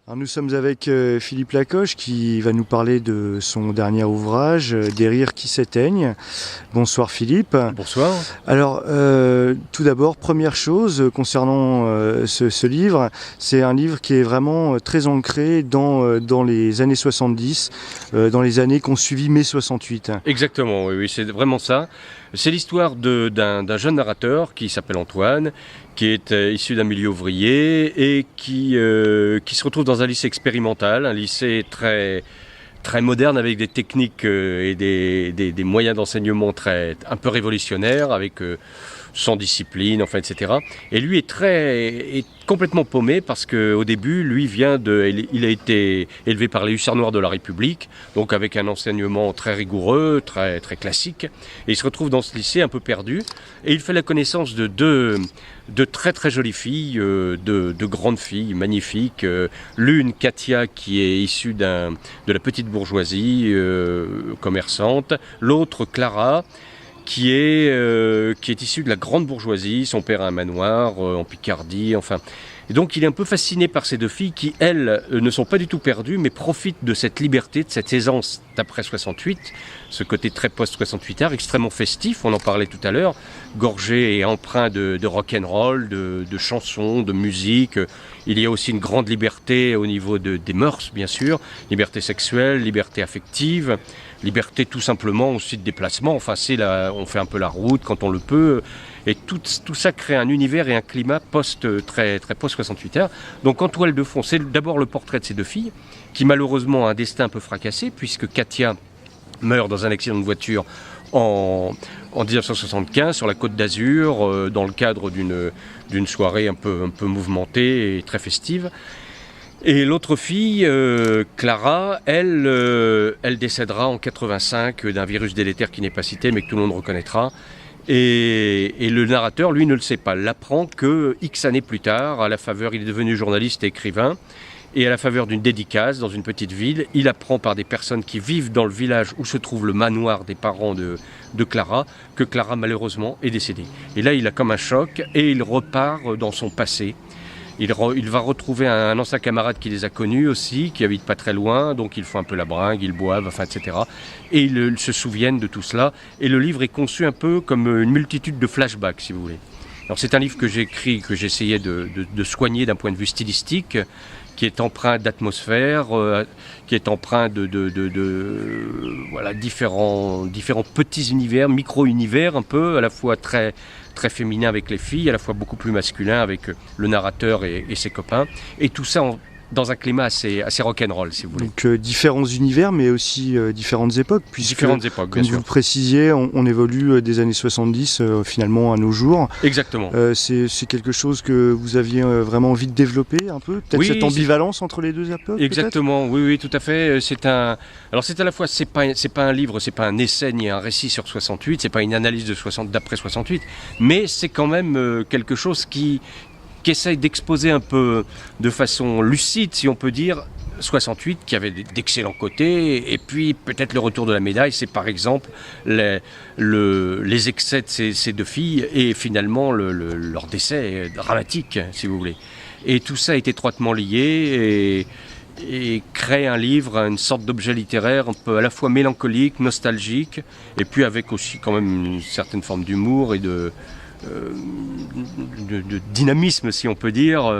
Alors nous sommes avec Philippe Lacoche qui va nous parler de son dernier ouvrage, Des rires qui s'éteignent. Bonsoir Philippe. Bonsoir. Alors tout d'abord, première chose concernant ce livre, c'est un livre qui est vraiment très ancré dans les années 70, dans les années qu'ont suivi mai 68. Exactement, oui, c'est vraiment ça. C'est l'histoire d'un jeune narrateur qui s'appelle Antoine, qui est issu d'un milieu ouvrier et qui se retrouve dans un lycée expérimental, un lycée très moderne avec des techniques et des moyens d'enseignement un peu révolutionnaires, avec sans discipline, enfin, etc. Et lui est complètement paumé parce qu'au début, lui il a été élevé par les hussards noirs de la République, donc avec un enseignement très rigoureux, très classique. Et il se retrouve dans ce lycée un peu perdu. Et il fait la connaissance de deux très jolies filles, de grandes filles magnifiques. L'une, Katia, qui est issue de la petite bourgeoisie commerçante. L'autre, Clara, qui est issue de la grande bourgeoisie. Son père a un manoir en Picardie, enfin. Et donc il est un peu fasciné par ces deux filles qui, elles, ne sont pas du tout perdues, mais profitent de cette liberté, de cette aisance d'après 68, ce côté très post-68 art, extrêmement festif, on en parlait tout à l'heure, gorgé et empreint de rock'n'roll, de chansons, de musique. Il y a aussi une grande liberté au niveau des mœurs, bien sûr, liberté sexuelle, liberté affective, liberté tout simplement aussi de déplacement. Enfin, on fait un peu la route quand on le peut. Et tout ça crée un univers et un climat très post-68 art. Donc en toile de fond, c'est d'abord le portrait de ces deux filles, qui malheureusement ont un destin un peu fracassé, puisque Katia meurt dans un accident de voiture en 1975 sur la Côte d'Azur, dans le cadre d'une soirée un peu mouvementée et très festive. Et l'autre fille, Clara, elle décédera en 85 d'un virus délétère qui n'est pas cité mais que tout le monde reconnaîtra. Et le narrateur, lui, ne le sait pas, l'apprend que X années plus tard, il est devenu journaliste et écrivain, et à la faveur d'une dédicace dans une petite ville, il apprend par des personnes qui vivent dans le village où se trouve le manoir des parents de Clara, que Clara malheureusement est décédée. Et là, il a comme un choc et il repart dans son passé. Il va retrouver un ancien camarade qui les a connus aussi, qui habite pas très loin, donc ils font un peu la bringue, ils boivent, enfin, etc. Et ils se souviennent de tout cela. Et le livre est conçu un peu comme une multitude de flashbacks, si vous voulez. Alors c'est un livre que j'ai écrit, que j'essayais de soigner d'un point de vue stylistique, qui est empreint d'atmosphère, qui est empreint voilà, différents petits univers, micro-univers un peu, à la fois très féminin avec les filles, à la fois beaucoup plus masculin avec le narrateur et ses copains. Et tout ça dans un climat assez rock'n'roll, si vous voulez. Donc différents univers, mais aussi différentes époques, puisque, différentes époques, bien comme sûr. vous le précisiez, on évolue des années 70 finalement à nos jours. Exactement. C'est quelque chose que vous aviez vraiment envie de développer un peu, peut-être cette ambivalence entre les deux époques. Exactement, oui, tout à fait. Alors c'est à la fois, c'est pas un livre, c'est pas un essai ni un récit sur 68, c'est pas une analyse d'après 68, mais c'est quand même quelque chose qui essaye d'exposer un peu de façon lucide, si on peut dire, 68, qui avait d'excellents côtés, et puis peut-être le retour de la médaille, c'est par exemple les excès de ces deux filles, et finalement leur décès dramatique, si vous voulez. Et tout ça est étroitement lié, et crée un livre, une sorte d'objet littéraire un peu à la fois mélancolique, nostalgique, et puis avec aussi quand même une certaine forme d'humour et de dynamisme, si on peut dire,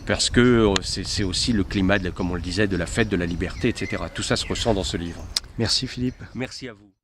parce que c'est aussi le climat, comme on le disait, de la fête, de la liberté, etc. Tout ça se ressent dans ce livre. Merci Philippe. Merci à vous.